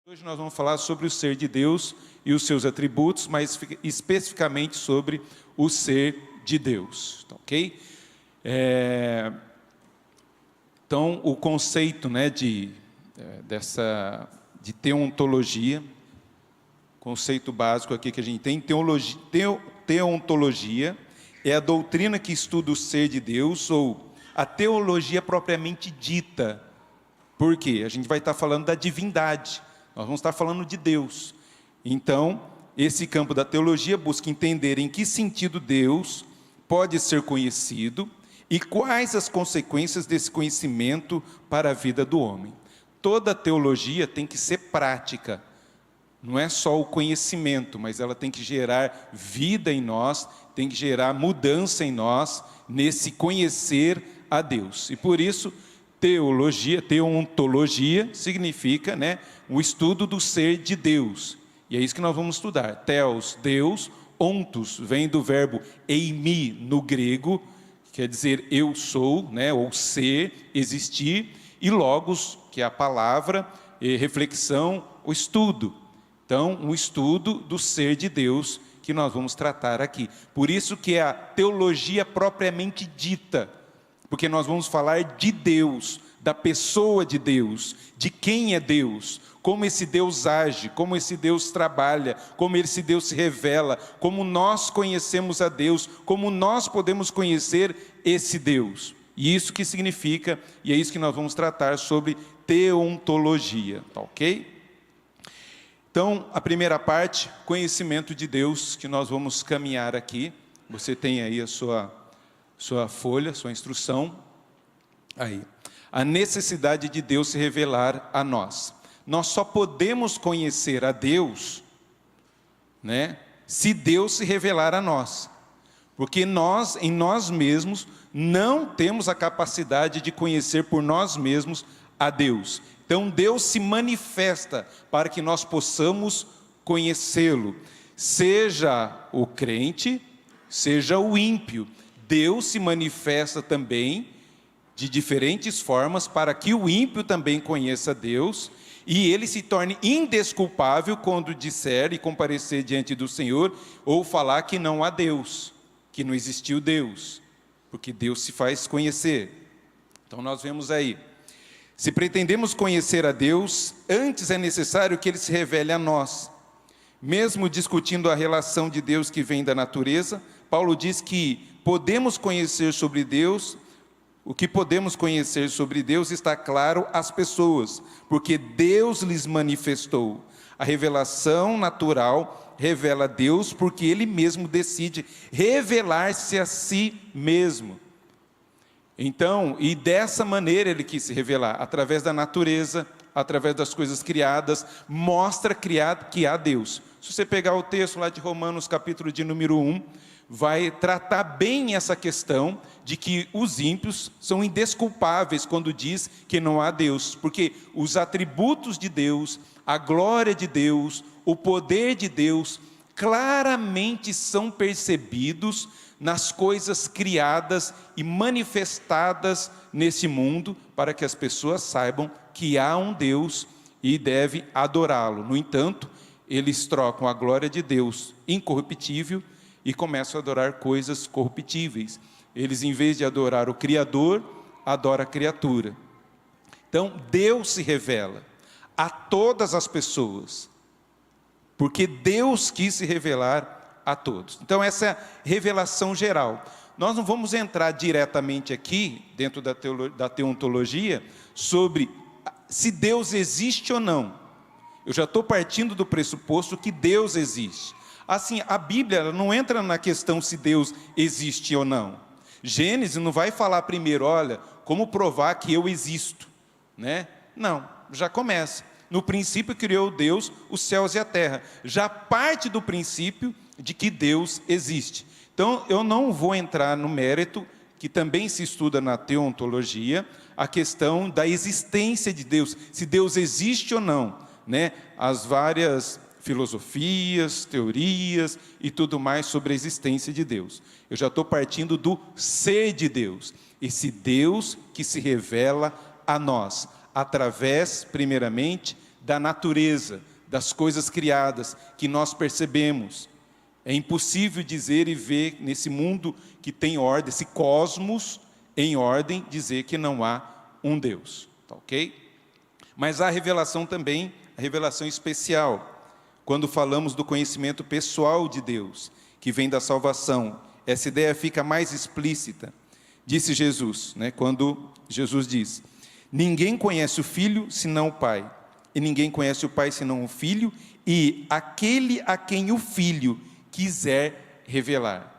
Hoje nós vamos falar sobre o ser de Deus e os seus atributos, mas especificamente sobre o ser de Deus, tá, ok? Então, o conceito, né, de teontologia, conceito básico aqui que a gente tem, teontologia é a doutrina que estuda o ser de Deus, ou a teologia propriamente dita. Por quê? A gente vai estar falando da divindade. Nós vamos estar falando de Deus. Então, esse campo da teologia busca entender em que sentido Deus pode ser conhecido e quais as consequências desse conhecimento para a vida do homem. Toda teologia tem que ser prática. Não é só o conhecimento, mas ela tem que gerar vida em nós, tem que gerar mudança em nós, nesse conhecer a Deus. E por isso, teontologia significa, né, o estudo do ser de Deus. E é isso que nós vamos estudar. Theos, Deus, ontos, vem do verbo eimi no grego, quer dizer eu sou, né, ou ser, existir, e logos, que é a palavra, e reflexão, o estudo. Então, um estudo do ser de Deus que nós vamos tratar aqui. Por isso que é a teologia propriamente dita, porque nós vamos falar de Deus, da pessoa de Deus, de quem é Deus, como esse Deus age, como esse Deus trabalha, como esse Deus se revela, como nós conhecemos a Deus, como nós podemos conhecer esse Deus. E isso que significa, e é isso que nós vamos tratar sobre teontologia, tá, ok? Então, a primeira parte, conhecimento de Deus, que nós vamos caminhar aqui. Você tem aí a sua folha, sua instrução. Aí. A necessidade de Deus se revelar a nós. Nós só podemos conhecer a Deus, né, se Deus se revelar a nós. Porque nós, em nós mesmos, não temos a capacidade de conhecer por nós mesmos a Deus. Então, Deus se manifesta para que nós possamos conhecê-lo. Seja o crente, seja o ímpio. Deus se manifesta também de diferentes formas para que o ímpio também conheça Deus e ele se torne indesculpável quando disser e comparecer diante do Senhor ou falar que não há Deus, que não existiu Deus, porque Deus se faz conhecer. Então nós vemos aí, se pretendemos conhecer a Deus, antes é necessário que Ele se revele a nós. Mesmo discutindo a relação de Deus que vem da natureza, Paulo diz que podemos conhecer sobre Deus, o que podemos conhecer sobre Deus está claro às pessoas, porque Deus lhes manifestou. A revelação natural revela Deus porque Ele mesmo decide revelar-se a si mesmo. Então, e dessa maneira Ele quis se revelar, através da natureza, através das coisas criadas, mostra que há Deus. Se você pegar o texto lá de Romanos, capítulo de número 1, vai tratar bem essa questão de que os ímpios são indesculpáveis quando diz que não há Deus, porque os atributos de Deus, a glória de Deus, o poder de Deus, claramente são percebidos nas coisas criadas e manifestadas nesse mundo, para que as pessoas saibam que há um Deus e deve adorá-lo. No entanto, eles trocam a glória de Deus incorruptível e começam a adorar coisas corruptíveis. Eles, em vez de adorar o Criador, adoram a criatura. Então, Deus se revela a todas as pessoas, porque Deus quis se revelar a todos. Então, essa é a revelação geral. Nós não vamos entrar diretamente aqui, dentro da teontologia, sobre se Deus existe ou não. Eu já estou partindo do pressuposto que Deus existe. Assim, a Bíblia ela não entra na questão se Deus existe ou não. Gênesis não vai falar primeiro, olha, como provar que eu existo, né? Não, já começa. No princípio criou Deus os céus e a terra. Já parte do princípio de que Deus existe. Então, eu não vou entrar no mérito, que também se estuda na teontologia, a questão da existência de Deus, se Deus existe ou não, né? As várias filosofias, teorias e tudo mais sobre a existência de Deus. Eu já estou partindo do ser de Deus, esse Deus que se revela a nós, através, primeiramente, da natureza, das coisas criadas, que nós percebemos. É impossível dizer e ver nesse mundo que tem ordem, esse cosmos em ordem, dizer que não há um Deus. Tá ok? Mas há a revelação também, a revelação especial, quando falamos do conhecimento pessoal de Deus, que vem da salvação. Essa ideia fica mais explícita. Disse Jesus, né, quando Jesus diz: ninguém conhece o Filho senão o Pai, e ninguém conhece o Pai senão o Filho, e aquele a quem o Filho quiser revelar.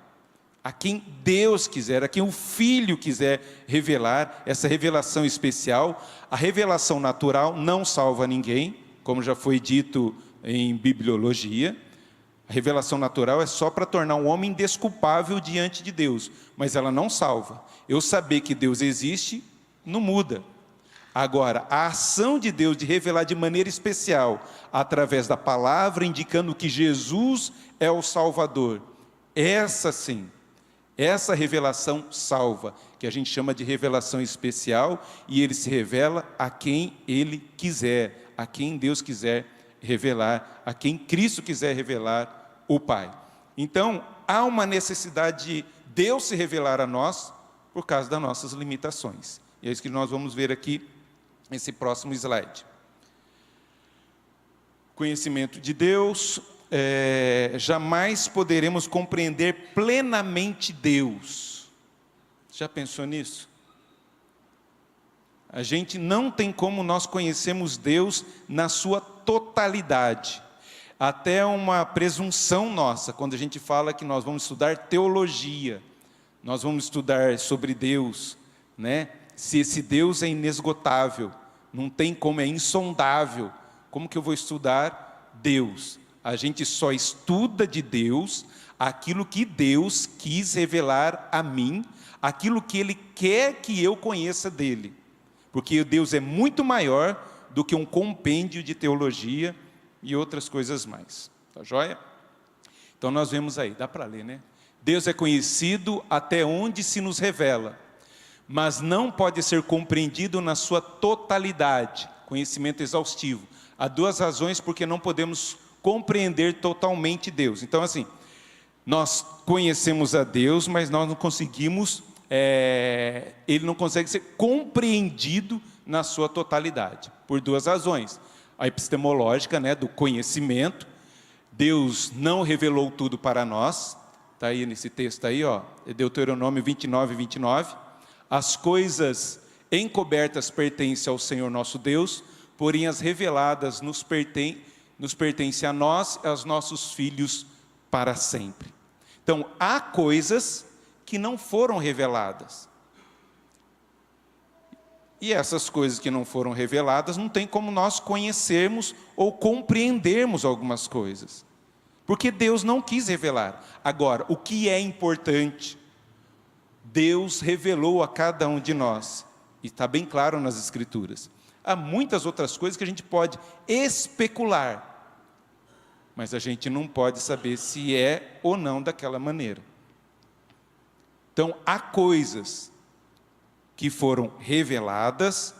A quem Deus quiser, a quem o Filho quiser revelar, essa revelação especial. A revelação natural não salva ninguém, como já foi dito em bibliologia. A revelação natural é só para tornar um homem desculpável diante de Deus, mas ela não salva. Eu saber que Deus existe, não muda. Agora, a ação de Deus de revelar de maneira especial, através da palavra, indicando que Jesus é o Salvador, essa sim, essa revelação salva, que a gente chama de revelação especial, e ele se revela a quem ele quiser, a quem Deus quiser revelar, a quem Cristo quiser revelar, o Pai. Então, há uma necessidade de Deus se revelar a nós por causa das nossas limitações. E é isso que nós vamos ver aqui nesse próximo slide. Conhecimento de Deus, jamais poderemos compreender plenamente Deus. Já pensou nisso? A gente não tem como nós conhecermos Deus na sua totalidade. Até uma presunção nossa, quando a gente fala que nós vamos estudar teologia, nós vamos estudar sobre Deus, né? Se esse Deus é inesgotável, não tem como, é insondável, como que eu vou estudar Deus? A gente só estuda de Deus aquilo que Deus quis revelar a mim, aquilo que Ele quer que eu conheça dEle. Porque Deus é muito maior do que um compêndio de teologia e outras coisas mais. Tá joia? Então nós vemos aí, dá para ler, né? Deus é conhecido até onde se nos revela, mas não pode ser compreendido na sua totalidade, conhecimento exaustivo. Há duas razões porque não podemos compreender totalmente Deus. Então, assim, nós conhecemos a Deus, mas nós não conseguimos, Ele não consegue ser compreendido na sua totalidade, por duas razões. A epistemológica, né, do conhecimento. Deus não revelou tudo para nós, está aí nesse texto aí, ó, Deuteronômio 29:29. As coisas encobertas pertencem ao Senhor nosso Deus, porém as reveladas nos pertencem a nós e aos nossos filhos para sempre. Então, há coisas que não foram reveladas. E essas coisas que não foram reveladas, não tem como nós conhecermos ou compreendermos algumas coisas. Porque Deus não quis revelar. Agora, o que é importante? Deus revelou a cada um de nós, e está bem claro nas Escrituras. Há muitas outras coisas que a gente pode especular, mas a gente não pode saber se é ou não daquela maneira. Então, há coisas que foram reveladas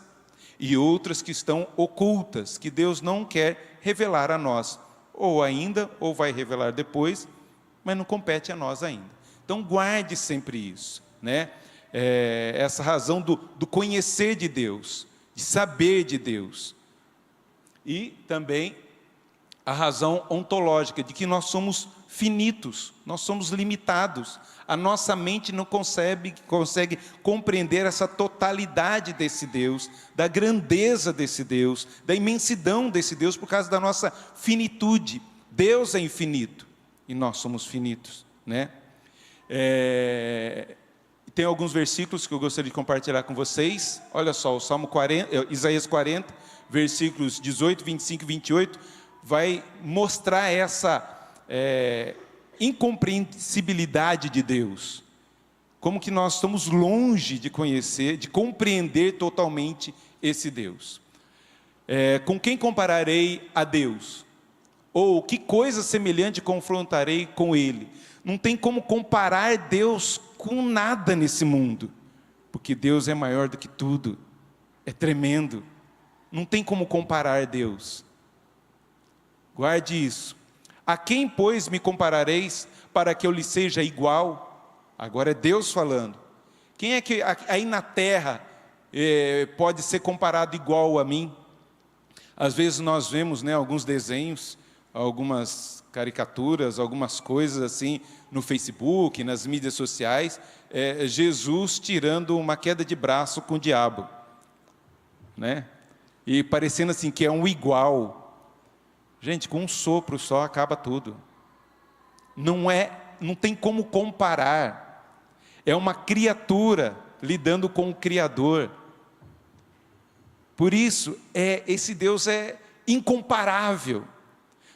e outras que estão ocultas, que Deus não quer revelar a nós, ou ainda, ou vai revelar depois, mas não compete a nós ainda. Então, guarde sempre isso. Né? Essa razão do conhecer de Deus, de saber de Deus, e também a razão ontológica de que nós somos finitos, nós somos limitados, a nossa mente não consegue compreender essa totalidade desse Deus, da grandeza desse Deus, da imensidão desse Deus, por causa da nossa finitude. Deus é infinito e nós somos finitos, né? Tem alguns versículos que eu gostaria de compartilhar com vocês. Olha só, o Salmo 40, Isaías 40, versículos 18, 25 e 28, vai mostrar essa incompreensibilidade de Deus. Como que nós estamos longe de conhecer, de compreender totalmente esse Deus. Com quem compararei a Deus? Ou que coisa semelhante confrontarei com Ele? Não tem como comparar Deus com nada nesse mundo, porque Deus é maior do que tudo, é tremendo, não tem como comparar Deus, Guarde isso. A quem, pois, me comparareis para que eu lhe seja igual? Agora é Deus falando. Quem é que aí na terra pode ser comparado igual a mim? Às vezes nós vemos, né, alguns desenhos, algumas caricaturas, algumas coisas assim no Facebook, nas mídias sociais, Jesus tirando uma queda de braço com o diabo, né? E parecendo assim que é um igual. Gente, com um sopro só acaba tudo. Não tem como comparar. É uma criatura lidando com o Criador. Por isso, esse Deus é incomparável.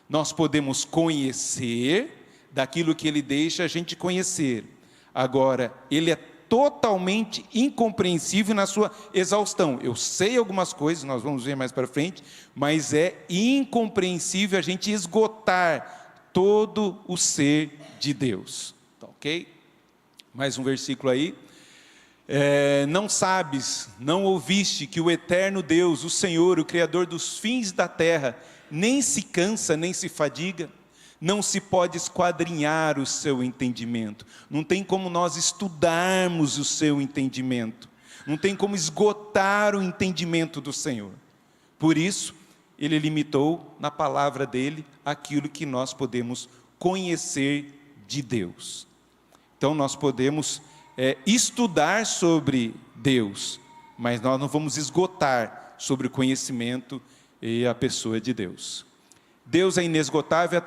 Nós podemos conhecer daquilo que Ele deixa a gente conhecer. Agora, Ele é totalmente incompreensível na sua exaustão. Eu sei algumas coisas, nós vamos ver mais para frente, mas é incompreensível a gente esgotar todo o ser de Deus. Tá, ok? Mais um versículo aí. Não sabes, não ouviste que o eterno Deus, o Senhor, o Criador dos fins da terra, nem se cansa, nem se fadiga? Não se pode esquadrinhar o seu entendimento. Não tem como nós estudarmos o seu entendimento. Não tem como esgotar o entendimento do Senhor. Por isso, Ele limitou na palavra dEle aquilo que nós podemos conhecer de Deus. Então, nós podemos estudar sobre Deus, mas nós não vamos esgotar sobre o conhecimento e a pessoa de Deus. Deus é inesgotável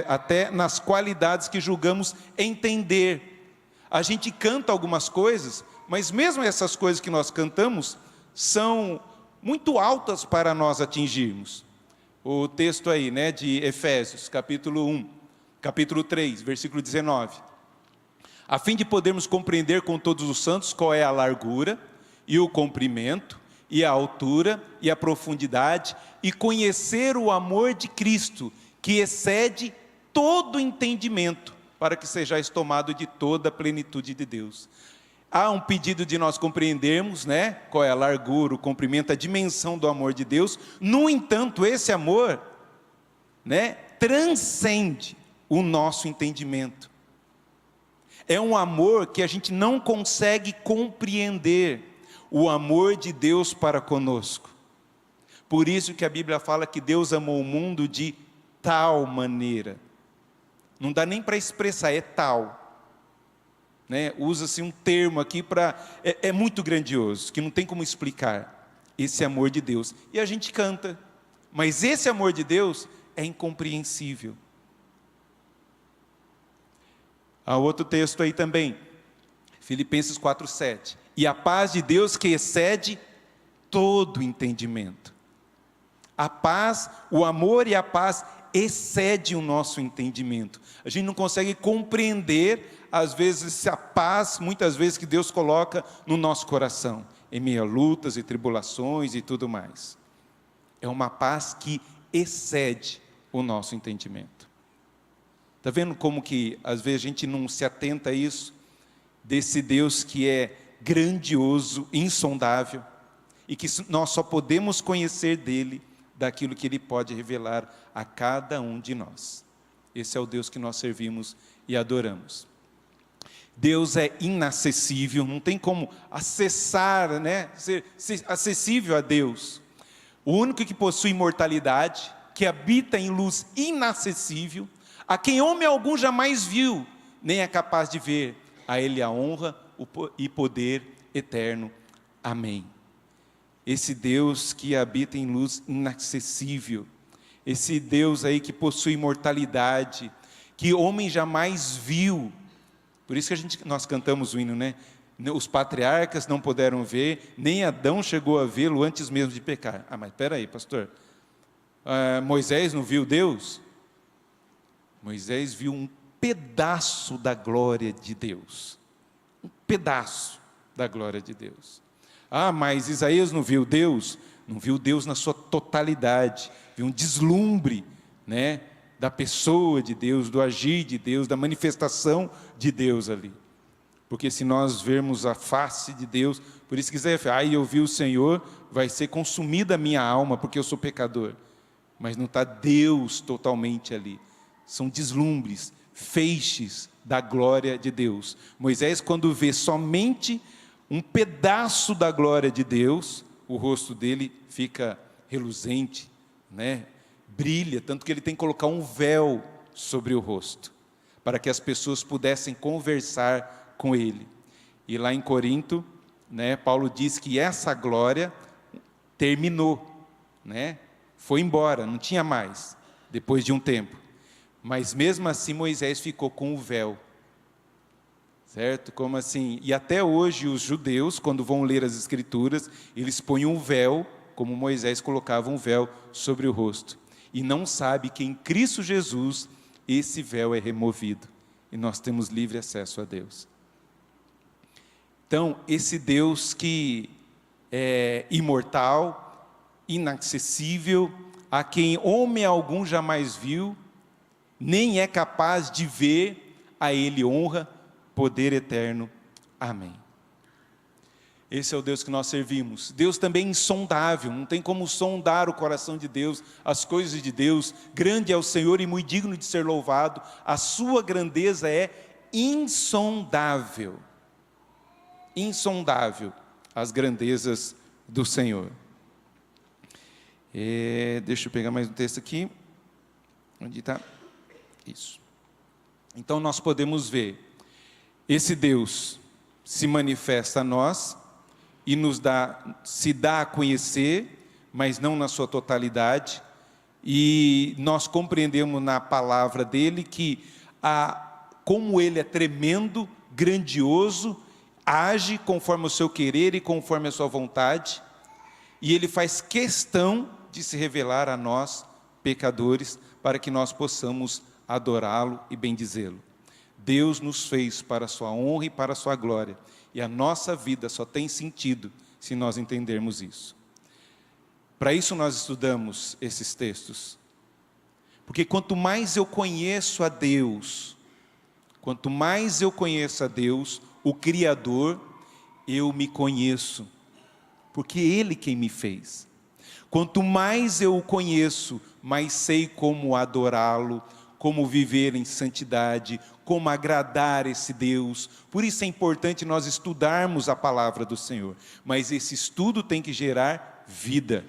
até nas qualidades que julgamos entender. A gente canta algumas coisas, mas mesmo essas coisas que nós cantamos são muito altas para nós atingirmos. O texto aí, né, de Efésios, capítulo 3, versículo 19. A fim de podermos compreender com todos os santos qual é a largura e o comprimento e a altura e a profundidade, e conhecer o amor de Cristo, que excede todo entendimento, para que sejais tomado de toda a plenitude de Deus. Há um pedido de nós compreendermos, né, qual é a largura, o comprimento, a dimensão do amor de Deus. No entanto, esse amor, né, transcende o nosso entendimento. É um amor que a gente não consegue compreender, o amor de Deus para conosco. Por isso que a Bíblia fala que Deus amou o mundo de tal maneira. Não dá nem para expressar, é tal. Né? Usa-se um termo aqui para... É muito grandioso, que não tem como explicar esse amor de Deus. E a gente canta, mas esse amor de Deus é incompreensível. Há outro texto aí também, Filipenses 4:7. E a paz de Deus que excede todo entendimento. A paz, o amor e a paz excede o nosso entendimento. A gente não consegue compreender, às vezes, a paz, muitas vezes, que Deus coloca no nosso coração, em meio a lutas e tribulações e tudo mais. É uma paz que excede o nosso entendimento. Está vendo como que, às vezes, a gente não se atenta a isso? Desse Deus que é grandioso, insondável, e que nós só podemos conhecer dele daquilo que ele pode revelar a cada um de nós. Esse é o Deus que nós servimos e adoramos. Deus é inacessível, não tem como acessar, né, ser acessível a Deus. O único que possui imortalidade, que habita em luz inacessível, a quem homem algum jamais viu, nem é capaz de ver, a Ele a honra e poder eterno. Amém. Esse Deus que habita em luz inacessível, esse Deus aí que possui imortalidade, que homem jamais viu. Por isso que nós cantamos o hino, né? Os patriarcas não puderam ver, nem Adão chegou a vê-lo antes mesmo de pecar. Mas espera aí, pastor. Moisés não viu Deus? Moisés viu um pedaço da glória de Deus. Um pedaço da glória de Deus. Mas Isaías não viu Deus? Não viu Deus na sua totalidade. Viu um deslumbre, né, da pessoa de Deus, do agir de Deus, da manifestação de Deus ali. Porque se nós vermos a face de Deus, por isso que Isaías fala, eu vi o Senhor, vai ser consumida a minha alma, porque eu sou pecador. mas não está Deus totalmente ali. São deslumbres, feixes da glória de Deus. Moisés, quando vê somente um pedaço da glória de Deus, o rosto dele fica reluzente, né? Brilha, tanto que ele tem que colocar um véu sobre o rosto, para que as pessoas pudessem conversar com ele. E lá em Corinto, né, Paulo diz que essa glória terminou, né? Foi embora, não tinha mais, depois de um tempo. Mas mesmo assim Moisés ficou com o véu. Certo? Como assim? E até hoje os judeus, quando vão ler as Escrituras, eles põem um véu, como Moisés colocava um véu sobre o rosto. E não sabe que em Cristo Jesus esse véu é removido. E nós temos livre acesso a Deus. Então, esse Deus que é imortal, inacessível, a quem homem algum jamais viu, nem é capaz de ver, a Ele honra, poder eterno. Amém. Esse é o Deus que nós servimos. Deus também é insondável, não tem como sondar o coração de Deus, as coisas de Deus. Grande é o Senhor e muito digno de ser louvado. A sua grandeza é insondável. Insondável as grandezas do Senhor. Deixa eu pegar mais um texto aqui. Onde está? Isso. Então nós podemos ver, esse Deus se manifesta a nós e se dá a conhecer, mas não na sua totalidade. E nós compreendemos na palavra dele que como ele é tremendo, grandioso, age conforme o seu querer e conforme a sua vontade. E ele faz questão de se revelar a nós, pecadores, para que nós possamos adorá-lo e bendizê-lo. Deus nos fez para a sua honra e para a sua glória. E a nossa vida só tem sentido se nós entendermos isso. Para isso nós estudamos esses textos. Porque quanto mais eu conheço a Deus, o Criador, eu me conheço. Porque Ele quem me fez. Quanto mais eu o conheço, mais sei como adorá-lo, como viver em santidade, como agradar esse Deus. Por isso é importante nós estudarmos a palavra do Senhor. Mas esse estudo tem que gerar vida.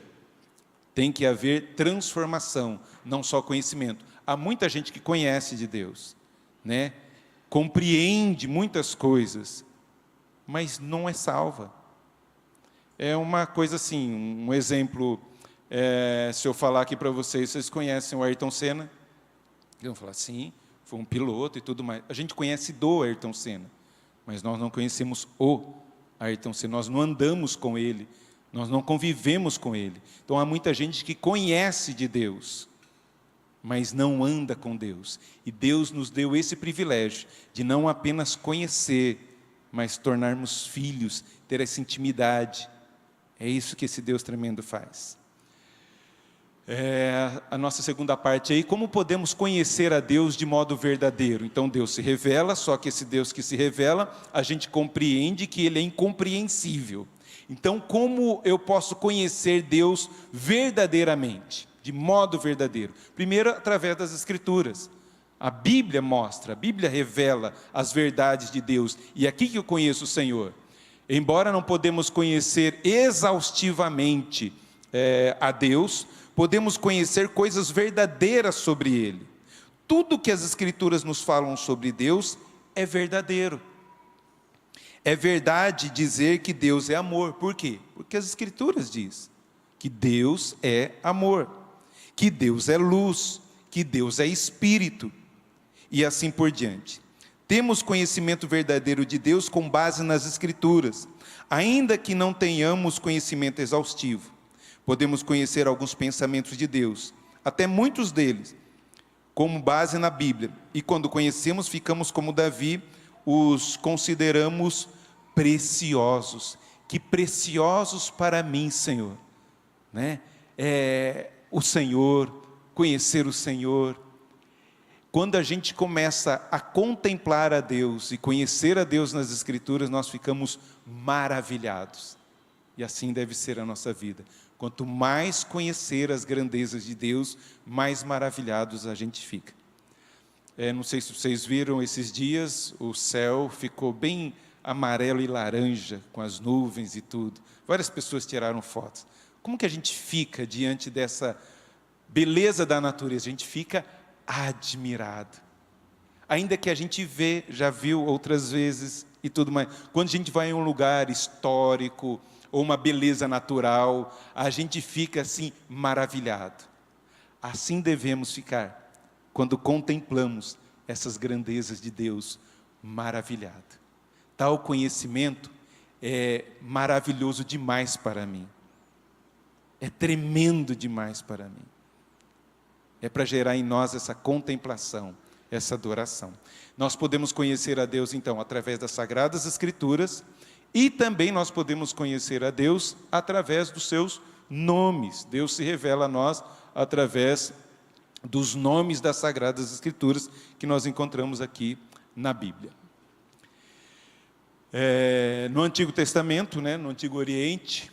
Tem que haver transformação, não só conhecimento. Há muita gente que conhece de Deus, né? Compreende muitas coisas, mas não é salva. É uma coisa assim, um exemplo, se eu falar aqui para vocês conhecem o Ayrton Senna? Eles vão falar, sim, foi um piloto e tudo mais. A gente conhece do Ayrton Senna, mas nós não conhecemos o Ayrton Senna, nós não andamos com ele, nós não convivemos com ele. Então há muita gente que conhece de Deus, mas não anda com Deus. E Deus nos deu esse privilégio de não apenas conhecer, mas tornarmos filhos, ter essa intimidade. É isso que esse Deus tremendo faz. A nossa segunda parte aí, como podemos conhecer a Deus de modo verdadeiro? Então Deus se revela, só que esse Deus que se revela, a gente compreende que Ele é incompreensível. Então como eu posso conhecer Deus verdadeiramente, de modo verdadeiro? Primeiro, através das Escrituras. A Bíblia mostra, a Bíblia revela as verdades de Deus. E aqui que eu conheço o Senhor. Embora não podemos conhecer exaustivamente a Deus, podemos conhecer coisas verdadeiras sobre Ele. Tudo que as Escrituras nos falam sobre Deus é verdadeiro. É verdade dizer que Deus é amor. Por quê? Porque as Escrituras dizem que Deus é amor, que Deus é luz, que Deus é Espírito, e assim por diante. Temos conhecimento verdadeiro de Deus com base nas Escrituras, ainda que não tenhamos conhecimento exaustivo. Podemos conhecer alguns pensamentos de Deus, até muitos deles, como base na Bíblia. E quando conhecemos, ficamos como Davi, os consideramos preciosos. Que preciosos para mim, Senhor. Né? O Senhor, conhecer o Senhor. Quando a gente começa a contemplar a Deus e conhecer a Deus nas Escrituras, nós ficamos maravilhados. E assim deve ser a nossa vida. Quanto mais conhecer as grandezas de Deus, mais maravilhados a gente fica. Não sei se vocês viram esses dias, o céu ficou bem amarelo e laranja, com as nuvens e tudo. Várias pessoas tiraram fotos. Como que a gente fica diante dessa beleza da natureza? A gente fica admirado. Ainda que a gente já viu outras vezes e tudo mais. Quando a gente vai em um lugar histórico, ou uma beleza natural, a gente fica assim, maravilhado. Assim devemos ficar, quando contemplamos essas grandezas de Deus, maravilhado. Tal conhecimento é maravilhoso demais para mim. É tremendo demais para mim. É para gerar em nós essa contemplação, essa adoração. Nós podemos conhecer a Deus, então, através das Sagradas Escrituras, e também nós podemos conhecer a Deus através dos seus nomes. Deus se revela a nós através dos nomes das Sagradas Escrituras que nós encontramos aqui na Bíblia. No Antigo Testamento, no Antigo Oriente,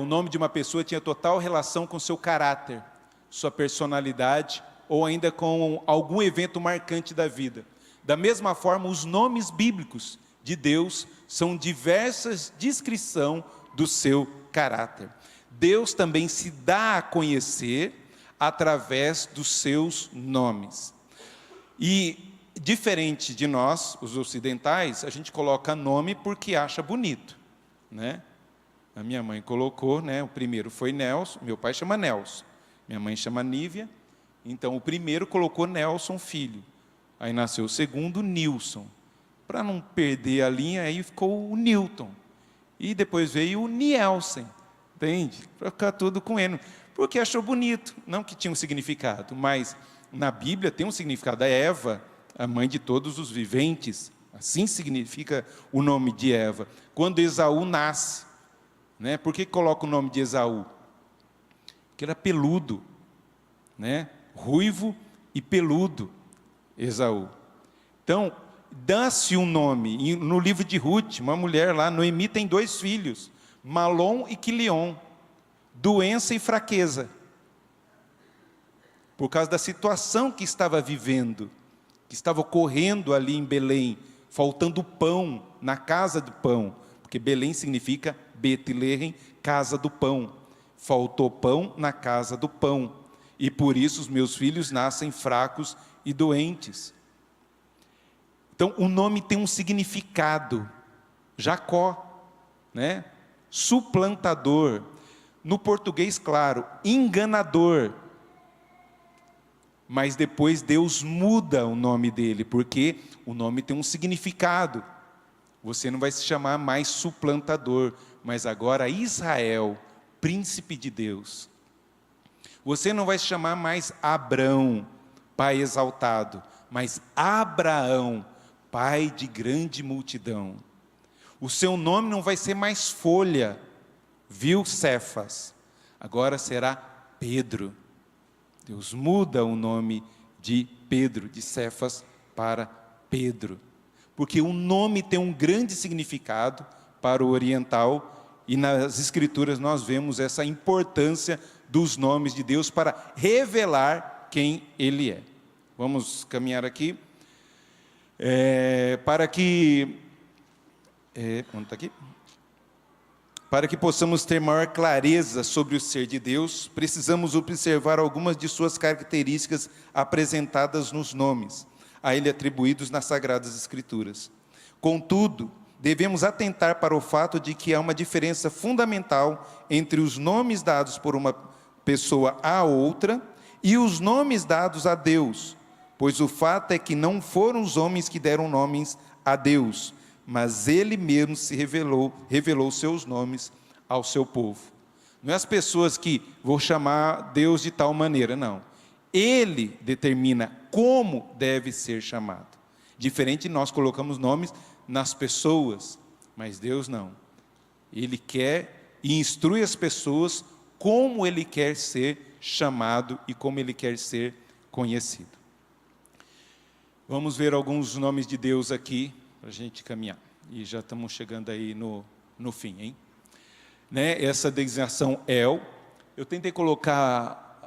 o nome de uma pessoa tinha total relação com seu caráter, sua personalidade, ou ainda com algum evento marcante da vida. Da mesma forma, os nomes bíblicos de Deus são diversas descrição do seu caráter. Deus também se dá a conhecer através dos seus nomes. E, diferente de nós, os ocidentais, a gente coloca nome porque acha bonito, A minha mãe colocou, o primeiro foi Nelson, meu pai chama Nelson, minha mãe chama Nívia, então o primeiro colocou Nelson, filho. Aí nasceu o segundo, Nilson. Para não perder a linha, aí ficou o Newton. E depois veio o Nielsen, entende? Para ficar tudo com N. Porque achou bonito, não que tinha um significado, mas na Bíblia tem um significado. A Eva, a mãe de todos os viventes, assim significa o nome de Eva. Quando Esaú nasce, por que coloca o nome de Esaú? Porque era peludo, ruivo e peludo, Esaú. Então, dá-se um nome. No livro de Ruth, uma mulher lá, Noemi tem 2 filhos, Malom e Quilion, doença e fraqueza, por causa da situação que estava vivendo, que estava ocorrendo ali em Belém, faltando pão na casa do pão, porque Belém significa Betlehem, casa do pão. Faltou pão na casa do pão, e por isso os meus filhos nascem fracos e doentes. Então, o nome tem um significado. Jacó, suplantador. No português, claro, enganador. Mas depois Deus muda o nome dele, porque o nome tem um significado. Você não vai se chamar mais suplantador, mas agora Israel, príncipe de Deus. Você não vai se chamar mais Abrão, pai exaltado, mas Abraão, pai de grande multidão. O seu nome não vai ser mais Folha, viu, Cefas? Agora será Pedro. Deus muda o nome de Pedro, de Cefas, para Pedro. Porque o nome tem um grande significado para o oriental, e nas Escrituras nós vemos essa importância dos nomes de Deus para revelar quem Ele é. Vamos caminhar aqui. Para que possamos ter maior clareza sobre o ser de Deus, precisamos observar algumas de suas características apresentadas nos nomes a Ele atribuídos nas Sagradas Escrituras. Contudo, devemos atentar para o fato de que há uma diferença fundamental entre os nomes dados por uma pessoa a outra e os nomes dados a Deus, pois o fato é que não foram os homens que deram nomes a Deus, mas Ele mesmo se revelou seus nomes ao seu povo. Não é as pessoas que vão chamar Deus de tal maneira, não. Ele determina como deve ser chamado. Diferente, nós colocamos nomes nas pessoas, mas Deus não. Ele quer e instrui as pessoas como Ele quer ser chamado e como Ele quer ser conhecido. Vamos ver alguns nomes de Deus aqui, para a gente caminhar. E já estamos chegando aí no fim, hein? né, essa designação El. Eu tentei colocar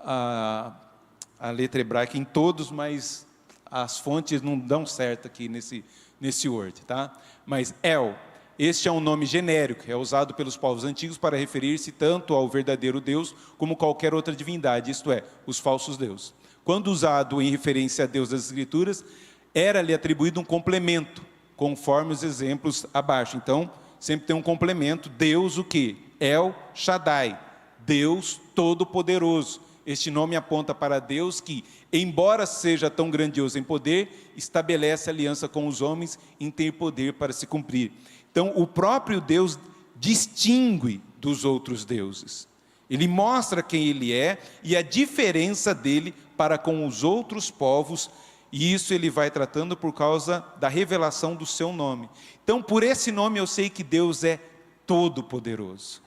a letra hebraica em todos, mas as fontes não dão certo aqui nesse Word, tá? Mas El, este é um nome genérico, é usado pelos povos antigos para referir-se tanto ao verdadeiro Deus como qualquer outra divindade, isto é, os falsos deuses. Quando usado em referência a Deus das Escrituras, era-lhe atribuído um complemento, conforme os exemplos abaixo. Então, sempre tem um complemento, Deus o quê? El Shaddai, Deus Todo-Poderoso. Este nome aponta para Deus que, embora seja tão grandioso em poder, estabelece aliança com os homens em ter poder para se cumprir. Então, o próprio Deus distingue dos outros deuses. Ele mostra quem Ele é e a diferença dele para com os outros povos, e isso ele vai tratando por causa da revelação do seu nome. Então, por esse nome eu sei que Deus é todo-poderoso.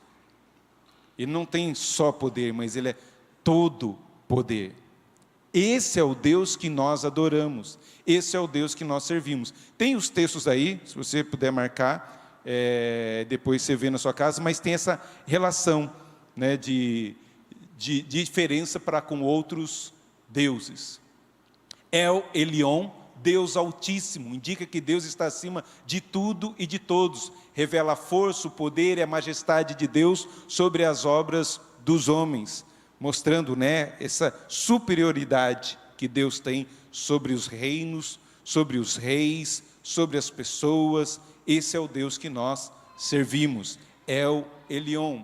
Ele não tem só poder, mas Ele é todo poder. Esse é o Deus que nós adoramos. Esse é o Deus que nós servimos. Tem os textos aí, se você puder marcar, depois você vê na sua casa, mas tem essa relação, né, de diferença para com outros deuses. El Elyon, Deus Altíssimo, indica que Deus está acima de tudo e de todos. Revela a força, o poder e a majestade de Deus sobre as obras dos homens, mostrando, né, essa superioridade que Deus tem sobre os reinos, sobre os reis, sobre as pessoas. Esse é o Deus que nós servimos, El Elyon.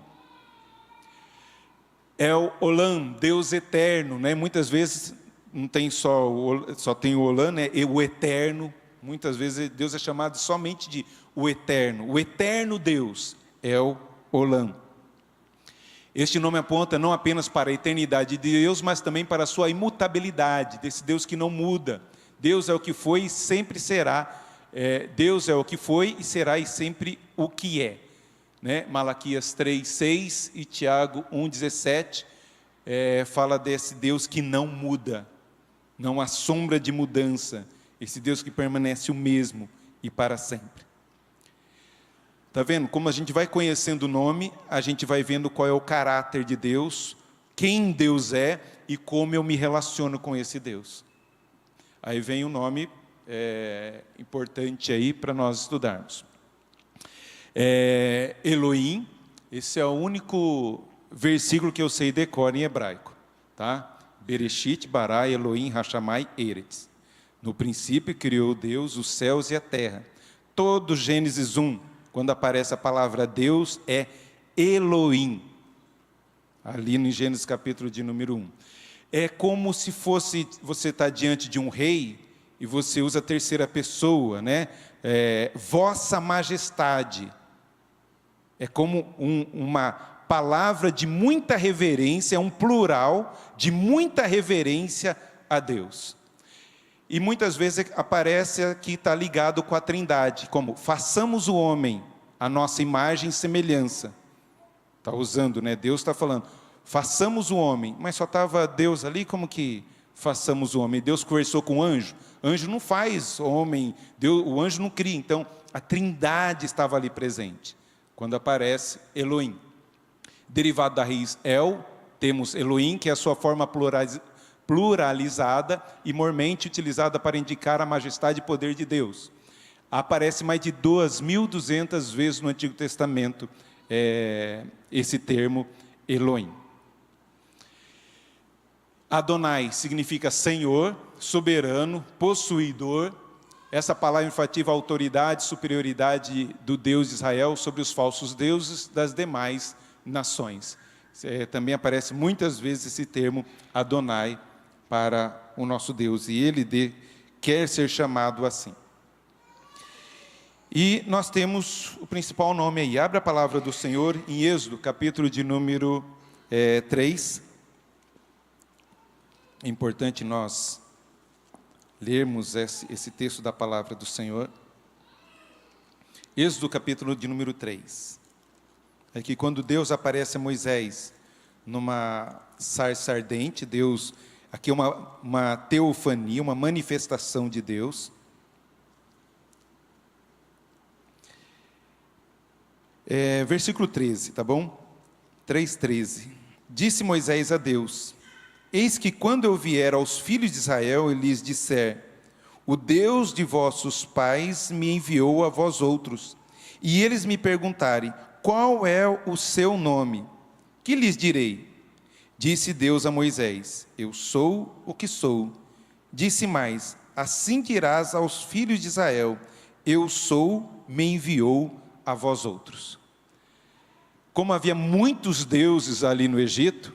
El Olam, Deus eterno, né? Muitas vezes não tem só tem o Olam, né? E o eterno. Muitas vezes Deus é chamado somente de o eterno Deus, El Olam. Este nome aponta não apenas para a eternidade de Deus, mas também para a sua imutabilidade, desse Deus que não muda. Deus é o que foi e sempre será. Deus é o que foi e será e sempre o que é. Né? Malaquias 3:6 e Tiago 1:17 fala desse Deus que não muda, não há sombra de mudança, esse Deus que permanece o mesmo e para sempre. Está vendo? Como a gente vai conhecendo o nome, a gente vai vendo qual é o caráter de Deus, quem Deus é e como eu me relaciono com esse Deus. Aí vem o nome importante aí para nós estudarmos. Elohim, esse é o único versículo que eu sei decor em hebraico, tá? Bereshit, bara, Elohim, Hashamai, Eretz. No princípio criou Deus os céus e a terra. Todo Gênesis 1, quando aparece a palavra Deus, é Elohim. Ali no Gênesis capítulo de número 1. É como se fosse, você está diante de um rei, e você usa a terceira pessoa, né? Vossa Majestade. É como uma palavra de muita reverência, um plural de muita reverência a Deus. E muitas vezes aparece que está ligado com a Trindade, como façamos o homem a nossa imagem e semelhança. Está usando, né? Deus está falando, façamos o homem, mas só estava Deus ali, como que façamos o homem? Deus conversou com o anjo, anjo não faz homem, Deus, o anjo não cria, então a Trindade estava ali presente. Quando aparece Elohim. Derivado da raiz El, temos Elohim, que é a sua forma pluralizada e mormente utilizada para indicar a majestade e poder de Deus. Aparece mais de 2.200 vezes no Antigo Testamento esse termo Elohim. Adonai significa Senhor, soberano, possuidor. Essa palavra enfatiza a autoridade e superioridade do Deus de Israel sobre os falsos deuses das demais nações. Também aparece muitas vezes esse termo Adonai para o nosso Deus, e Ele quer ser chamado assim. E nós temos o principal nome aí. Abre a palavra do Senhor em Êxodo, capítulo de número 3. É importante nós lermos esse texto da palavra do Senhor. Êxodo capítulo de número 3. É que quando Deus aparece a Moisés numa sarça ardente, Deus, aqui é uma teofania, uma manifestação de Deus. Versículo 13, tá bom? 3:13. Disse Moisés a Deus: eis que quando eu vier aos filhos de Israel e lhes disser: o Deus de vossos pais me enviou a vós outros, e eles me perguntarem: qual é o seu nome? Que lhes direi? Disse Deus a Moisés: eu sou o que sou. Disse mais: assim dirás aos filhos de Israel: eu sou, me enviou a vós outros. Como havia muitos deuses ali no Egito,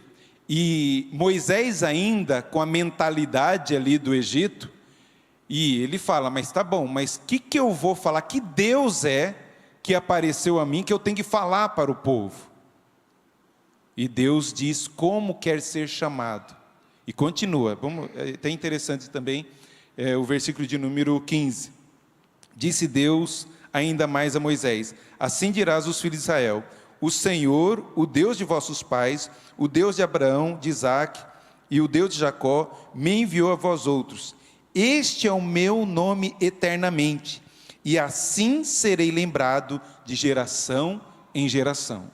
e Moisés ainda com a mentalidade ali do Egito, e ele fala: mas tá bom, mas o que eu vou falar? Que Deus é que apareceu a mim, que eu tenho que falar para o povo? E Deus diz como quer ser chamado. E continua, é até interessante também, o versículo de número 15. Disse Deus ainda mais a Moisés: assim dirás aos filhos de Israel: o Senhor, o Deus de vossos pais, o Deus de Abraão, de Isaque e o Deus de Jacó, me enviou a vós outros. Este é o meu nome eternamente, e assim serei lembrado de geração em geração.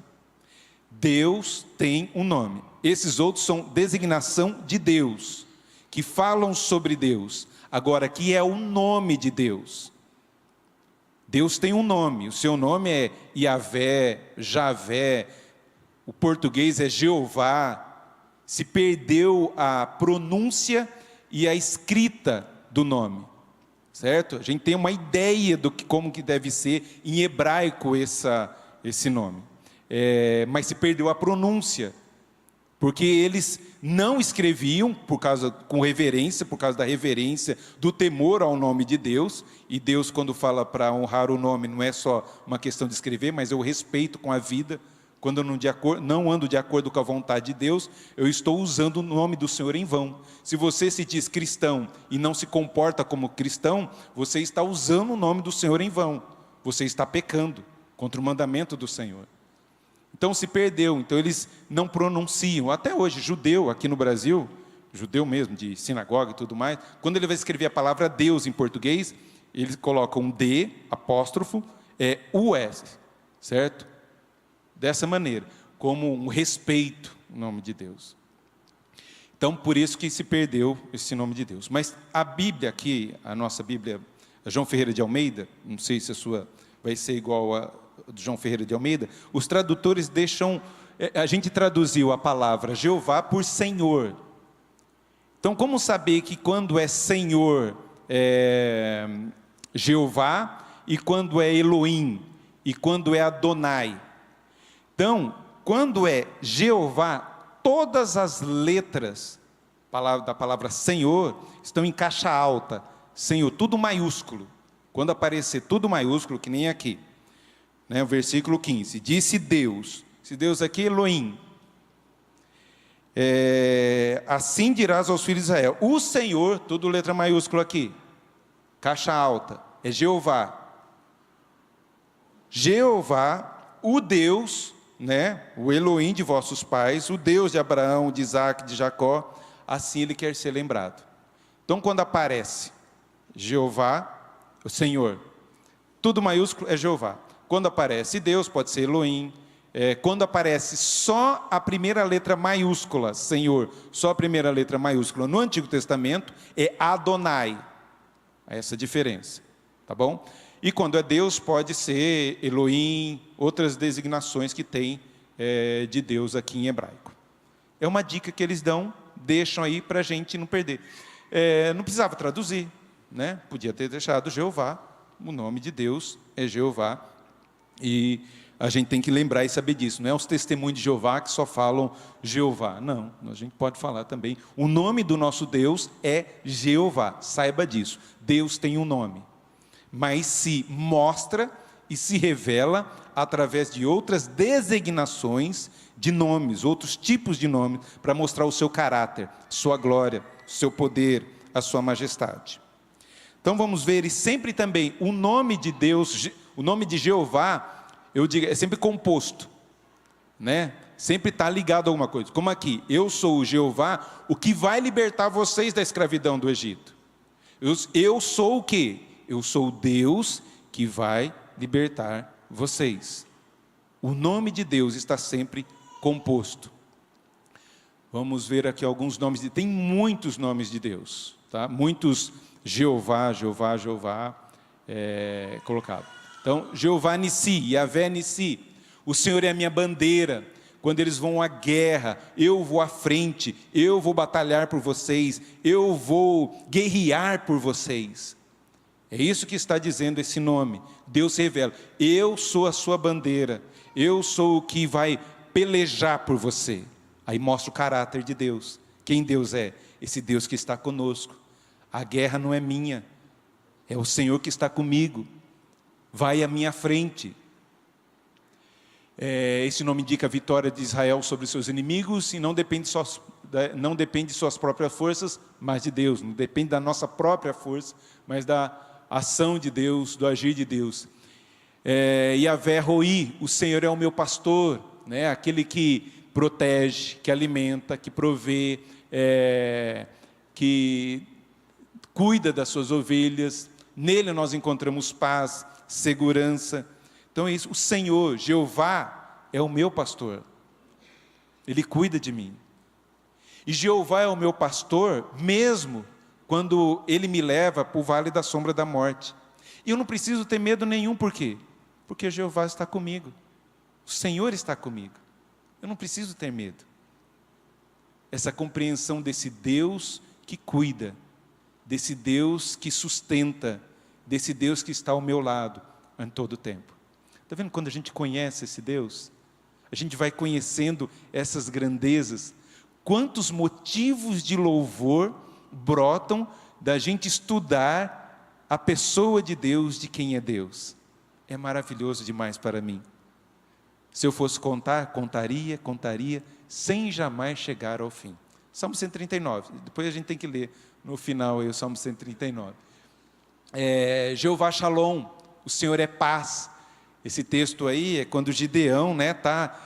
Deus tem um nome. Esses outros são designação de Deus, que falam sobre Deus. Agora, aqui é o nome de Deus. Deus tem um nome, o seu nome é Iavé, Javé, o português é Jeová. Se perdeu a pronúncia e a escrita do nome, certo? A gente tem uma ideia do como que deve ser em hebraico esse nome, mas se perdeu a pronúncia, porque eles não escreviam com reverência, por causa da reverência, do temor ao nome de Deus. E Deus, quando fala para honrar o nome, não é só uma questão de escrever, mas eu respeito com a vida. Quando eu não ando de acordo com a vontade de Deus, eu estou usando o nome do Senhor em vão. Se você se diz cristão e não se comporta como cristão, você está usando o nome do Senhor em vão. Você está pecando contra o mandamento do Senhor. Então se perdeu, então eles não pronunciam. Até hoje, judeu aqui no Brasil, judeu mesmo, de sinagoga e tudo mais, quando ele vai escrever a palavra Deus em português, ele coloca um D, apóstrofo, US, certo? Dessa maneira, como um respeito ao nome de Deus. Então, por isso que se perdeu esse nome de Deus. Mas a Bíblia aqui, a nossa Bíblia, a João Ferreira de Almeida, não sei se a sua vai ser igual a do João Ferreira de Almeida, os tradutores deixam, a gente traduziu a palavra Jeová por Senhor. Então, como saber que quando é Senhor é Jeová, e quando é Elohim, e quando é Adonai? Então, quando é Jeová, todas as letras da palavra Senhor estão em caixa alta, Senhor, tudo maiúsculo. Quando aparecer tudo maiúsculo, que nem aqui, né, o versículo 15, disse Deus, se Deus aqui é Elohim, assim dirás aos filhos de Israel: o Senhor, tudo letra maiúscula aqui, caixa alta, é Jeová. Jeová, o Deus, né, o Elohim de vossos pais, o Deus de Abraão, de Isaque, de Jacó, assim ele quer ser lembrado. Então, quando aparece Jeová, o Senhor, tudo maiúsculo é Jeová. Quando aparece Deus, pode ser Elohim. Quando aparece só a primeira letra maiúscula, Senhor, só a primeira letra maiúscula no Antigo Testamento, é Adonai. Essa diferença, tá bom? E quando é Deus, pode ser Elohim, outras designações que tem de Deus aqui em hebraico. É uma dica que eles deixam aí para a gente não perder. Não precisava traduzir, né? Podia ter deixado Jeová, o nome de Deus é Jeová. E a gente tem que lembrar e saber disso. Não é os testemunhos de Jeová que só falam Jeová. Não, a gente pode falar também. O nome do nosso Deus é Jeová. Saiba disso. Deus tem um nome. Mas se mostra e se revela através de outras designações de nomes, outros tipos de nomes, para mostrar o seu caráter, sua glória, seu poder, a sua majestade. Então vamos ver, e sempre também o nome de Deus, o nome de Jeová, eu digo, é sempre composto, né? Sempre está ligado a alguma coisa. Como aqui, eu sou o Jeová, o que vai libertar vocês da escravidão do Egito. Eu sou o quê? Eu sou o Deus que vai libertar vocês. O nome de Deus está sempre composto. Vamos ver aqui alguns nomes, tem muitos nomes de Deus, tá? Muitos Jeová, colocado. Então, Jeová Nissi, Yahvé Nissi, o Senhor é a minha bandeira. Quando eles vão à guerra, eu vou à frente, eu vou batalhar por vocês, eu vou guerrear por vocês. É isso que está dizendo esse nome. Deus se revela, eu sou a sua bandeira, eu sou o que vai pelejar por você. Aí mostra o caráter de Deus. Quem Deus é? Esse Deus que está conosco. A guerra não é minha, é o Senhor que está comigo. Vai à minha frente. Esse nome indica a vitória de Israel sobre seus inimigos e não depende de suas próprias forças, mas de Deus. Não depende da nossa própria força, mas da ação de Deus, do agir de Deus. Yahvé Roi, o Senhor é o meu pastor, né? Aquele que protege, que alimenta, que provê, que cuida das suas ovelhas. Nele nós encontramos paz, segurança. Então é isso, o Senhor, Jeová, é o meu pastor. Ele cuida de mim. E Jeová é o meu pastor, mesmo quando Ele me leva para o vale da sombra da morte. E eu não preciso ter medo nenhum, por quê? Porque Jeová está comigo. O Senhor está comigo. Eu não preciso ter medo. Essa compreensão desse Deus que cuida, desse Deus que sustenta, desse Deus que está ao meu lado em todo o tempo. Está vendo quando a gente conhece esse Deus? A gente vai conhecendo essas grandezas. Quantos motivos de louvor brotam da gente estudar a pessoa de Deus, de quem é Deus. É maravilhoso demais para mim. Se eu fosse contar, contaria, sem jamais chegar ao fim. Salmo 139, depois a gente tem que ler no final aí o Salmo 139. Jeová Shalom, o Senhor é paz. Esse texto aí é quando Gideão está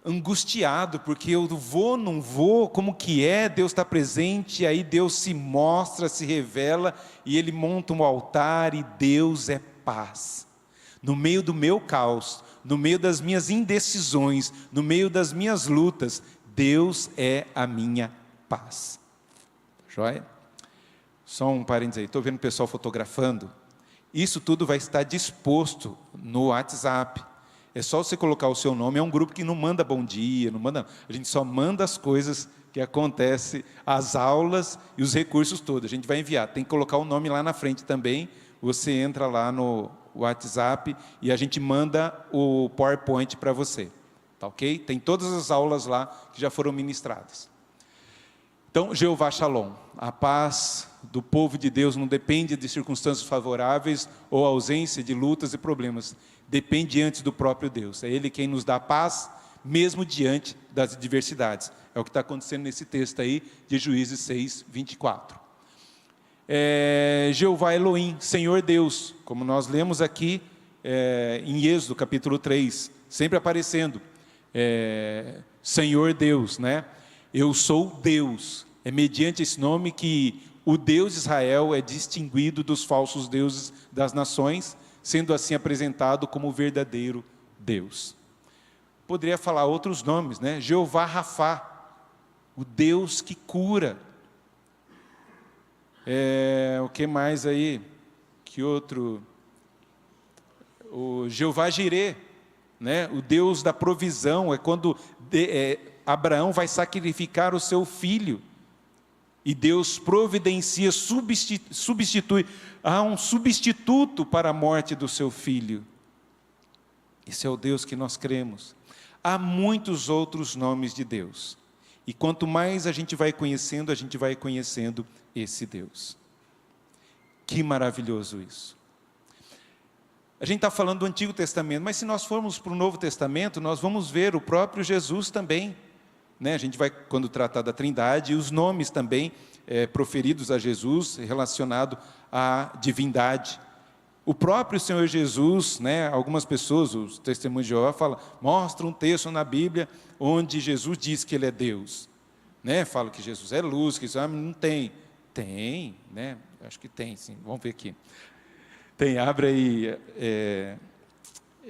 angustiado, porque eu vou, não vou, como que é, Deus está presente, aí Deus se mostra, se revela, e ele monta um altar, e Deus é paz. No meio do meu caos, no meio das minhas indecisões, no meio das minhas lutas, Deus é a minha paz. Joia? Só um parênteses aí, estou vendo o pessoal fotografando. Isso tudo vai estar disposto no WhatsApp. É só você colocar o seu nome, é um grupo que não manda bom dia, a gente só manda as coisas que acontecem, as aulas e os recursos todos. A gente vai enviar, tem que colocar o nome lá na frente também, você entra lá no WhatsApp e a gente manda o PowerPoint para você. Tá ok? Tem todas as aulas lá que já foram ministradas. Então, Jeová Shalom, a paz do povo de Deus não depende de circunstâncias favoráveis ou ausência de lutas e problemas. Depende antes do próprio Deus. É Ele quem nos dá paz, mesmo diante das adversidades. É o que está acontecendo nesse texto aí, de Juízes 6, 24. Jeová Elohim, Senhor Deus, como nós lemos aqui em Êxodo, capítulo 3, sempre aparecendo. Senhor Deus, né? Eu sou Deus. É mediante esse nome que o Deus de Israel é distinguido dos falsos deuses das nações, sendo assim apresentado como o verdadeiro Deus. Poderia falar outros nomes, né? Jeová Rafá, o Deus que cura. O que mais aí? Que outro? O Jeová Jirê, né? O Deus da provisão. É quando Abraão vai sacrificar o seu filho. E Deus providencia, substitui. Há um substituto para a morte do seu filho. Esse é o Deus que nós cremos. Há muitos outros nomes de Deus. E quanto mais a gente vai conhecendo esse Deus. Que maravilhoso isso. A gente está falando do Antigo Testamento, mas se nós formos para o Novo Testamento, nós vamos ver o próprio Jesus também. A gente vai, quando tratar da Trindade, e os nomes também proferidos a Jesus, relacionado à divindade. O próprio Senhor Jesus, algumas pessoas, os testemunhos de Jeová, mostram um texto na Bíblia, onde Jesus diz que Ele é Deus. Fala que Jesus é luz, que isso não tem. Tem, acho que tem, sim, vamos ver aqui. Tem, abre aí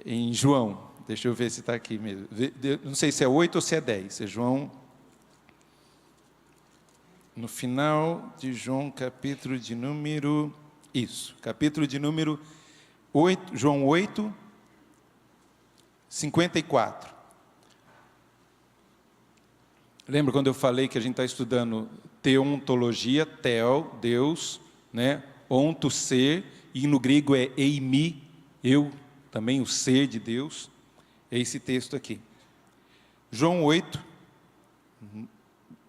em João, deixa eu ver se está aqui mesmo. Não sei se é 8 ou se é 10. É João, no final de João, capítulo de número... Isso, capítulo de número 8, João 8, 54. Lembra quando eu falei que a gente está estudando teontologia, theo, Deus, né? Onto, ser, e no grego é eimi, eu, também o ser de Deus. É esse texto aqui. João 8,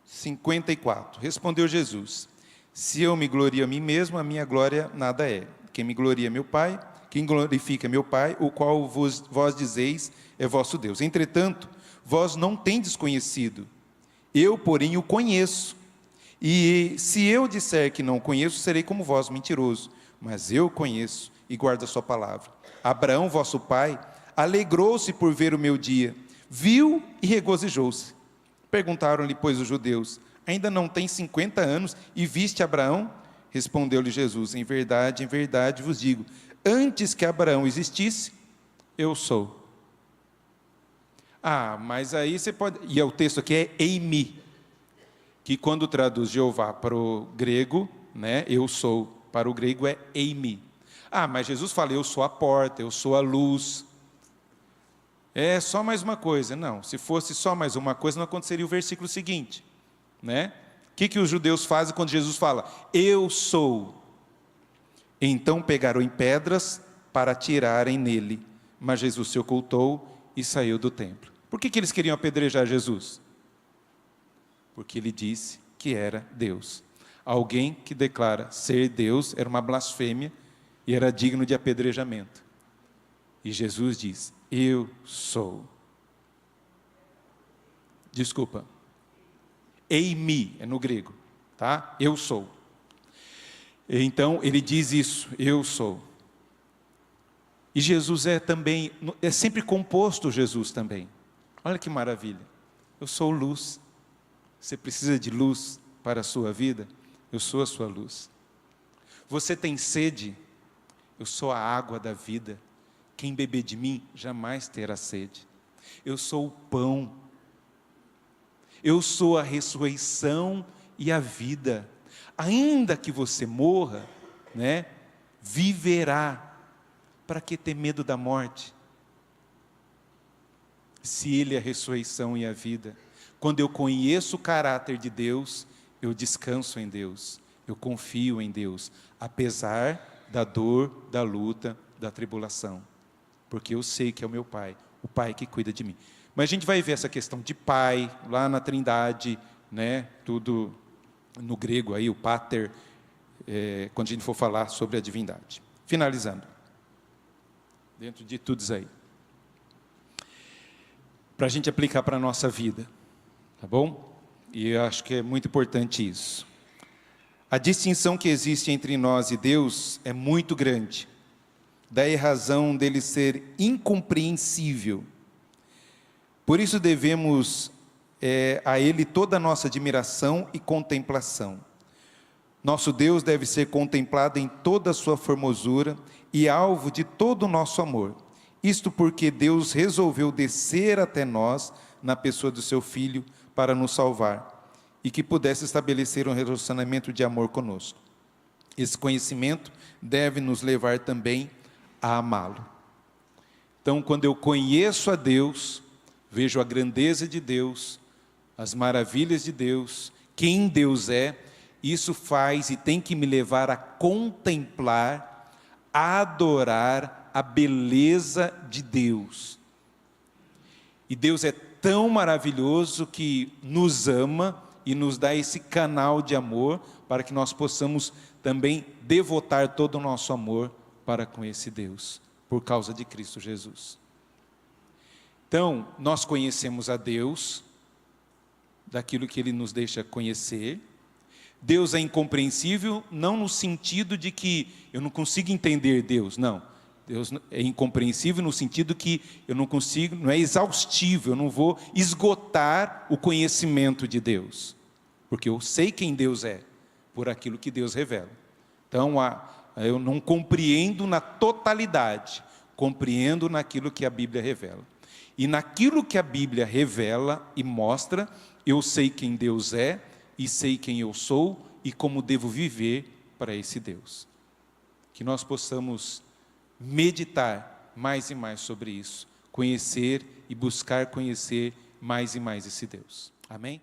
54. Respondeu Jesus: se eu me glorio a mim mesmo, a minha glória nada é. Quem me gloria é meu Pai, quem glorifica é meu Pai, o qual vós dizeis é vosso Deus. Entretanto, vós não tendes conhecido, eu, porém, o conheço. E se eu disser que não conheço, serei como vós, mentiroso. Mas eu conheço e guardo a sua palavra. Abraão, vosso pai, alegrou-se por ver o meu dia, viu e regozijou-se. Perguntaram-lhe, pois, os judeus: ainda não tem 50 anos e viste Abraão? Respondeu-lhe Jesus: em verdade vos digo, antes que Abraão existisse, eu sou. Ah, mas aí você pode... E o texto aqui é eimi, que quando traduz Jeová para o grego, né, eu sou, para o grego é eimi. Ah, mas Jesus fala, eu sou a porta, eu sou a luz. É só mais uma coisa. Não, se fosse só mais uma coisa, não aconteceria o versículo seguinte, né? O que os judeus fazem quando Jesus fala, eu sou? Então pegaram em pedras para atirarem nele, mas Jesus se ocultou e saiu do templo. Por que eles queriam apedrejar Jesus? Porque ele disse que era Deus. Alguém que declara ser Deus era uma blasfêmia e era digno de apedrejamento. E Jesus diz, eu sou. Desculpa. Eimi, é no grego, tá? Eu sou. Então, ele diz isso, eu sou. E Jesus é também, é sempre composto Jesus também. Olha que maravilha. Eu sou luz. Você precisa de luz para a sua vida? Eu sou a sua luz. Você tem sede? Eu sou a água da vida. Quem beber de mim jamais terá sede. Eu sou o pão. Eu sou a ressurreição e a vida. Ainda que você morra, né, viverá. Para que ter medo da morte? Se Ele é a ressurreição e a vida. Quando eu conheço o caráter de Deus, eu descanso em Deus. Eu confio em Deus. Apesar da dor, da luta, da tribulação. Porque eu sei que é o meu Pai. O Pai que cuida de mim. Mas a gente vai ver essa questão de Pai, lá na Trindade, né? Tudo no grego aí, o Pater, quando a gente for falar sobre a divindade. Finalizando. Dentro de tudo isso aí. Para a gente aplicar para a nossa vida. Tá bom? E eu acho que é muito importante isso. A distinção que existe entre nós e Deus é muito grande. Daí a razão dele ser incompreensível. Por isso devemos a Ele toda a nossa admiração e contemplação. Nosso Deus deve ser contemplado em toda a sua formosura e alvo de todo o nosso amor. Isto porque Deus resolveu descer até nós, na pessoa do seu Filho, para nos salvar, e que pudesse estabelecer um relacionamento de amor conosco. Esse conhecimento deve nos levar também a amá-lo. Então, quando eu conheço a Deus, vejo a grandeza de Deus, as maravilhas de Deus, quem Deus é, isso faz e tem que me levar a contemplar, a adorar a beleza de Deus. E Deus é tão maravilhoso que nos ama e nos dá esse canal de amor para que nós possamos também devotar todo o nosso amor para com esse Deus, por causa de Cristo Jesus. Então, nós conhecemos a Deus, daquilo que Ele nos deixa conhecer. Deus é incompreensível, não no sentido de que eu não consigo entender Deus, não. Deus é incompreensível no sentido que eu não consigo, não é exaustivo, eu não vou esgotar o conhecimento de Deus. Porque eu sei quem Deus é, por aquilo que Deus revela. Então, eu não compreendo na totalidade, compreendo naquilo que a Bíblia revela. E naquilo que a Bíblia revela e mostra, eu sei quem Deus é, e sei quem eu sou, e como devo viver para esse Deus. Que nós possamos meditar mais e mais sobre isso, conhecer e buscar conhecer mais e mais esse Deus. Amém?